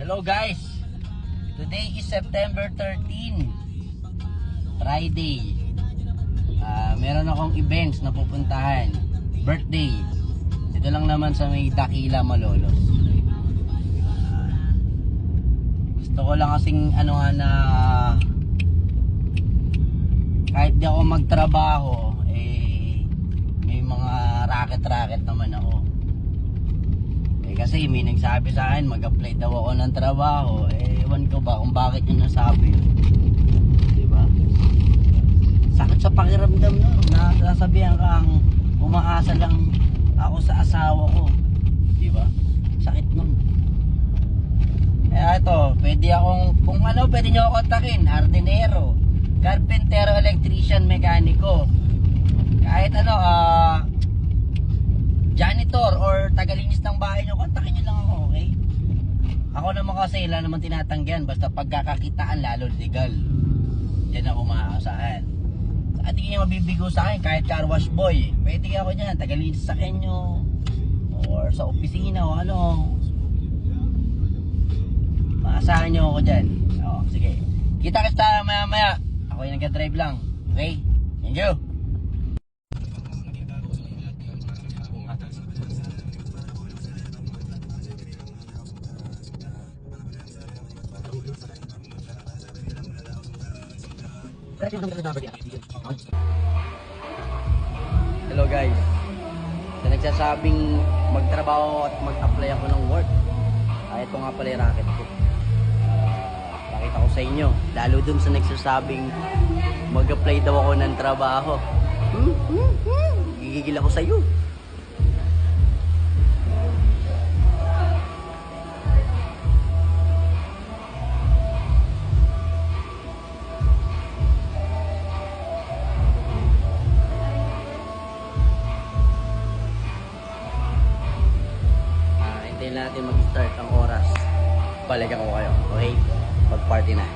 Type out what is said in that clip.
Hello guys, today is September 13, Friday. Meron akong events na pupuntahan, birthday. Ito lang naman sa may Dakila, Malolos. Gusto ko lang kasing na kahit di ako magtrabaho, may mga racket naman ako. Kasi may nagsabi sa akin mag-apply daw ako ng trabaho. Ewan ko ba kung bakit yun nasabi. Diba? Sakit sa pakiramdam na nasasabihan kang umaasa lang ako sa asawa ko. Diba? Sakit nun. Ito, pwede akong, kung pwede nyo ako kontakin. Hardinero, carpentero, electrician, mekaniko. Kahit janitor or tagalinis ng bahay nyo, kontakin nyo lang ako, okay? Ako naman kasi, wala naman tinatanggihan. Basta pagkakakitaan, lalo legal. Yan ako maaasahan. Saka di kayo mabibigo sa akin, kahit car wash boy. Pwede ako dyan, tagalinis sa inyo. Or sa opisina o maasahan nyo ako dyan. O, sige. Kita-kita maya-maya. Ako yung nag-drive lang. Okay? Thank you. Hello guys, sa nagsasabing magtrabaho at mag-apply ako ng work, ito nga pala yung racket ko. Pakita ko sa inyo, lalo dun sa nagsasabing mag-apply daw ako ng trabaho. Gigigil ako sa iyo. Hintayin natin mag-start ang oras. Balikan ko kayo, okay? Pag-party na.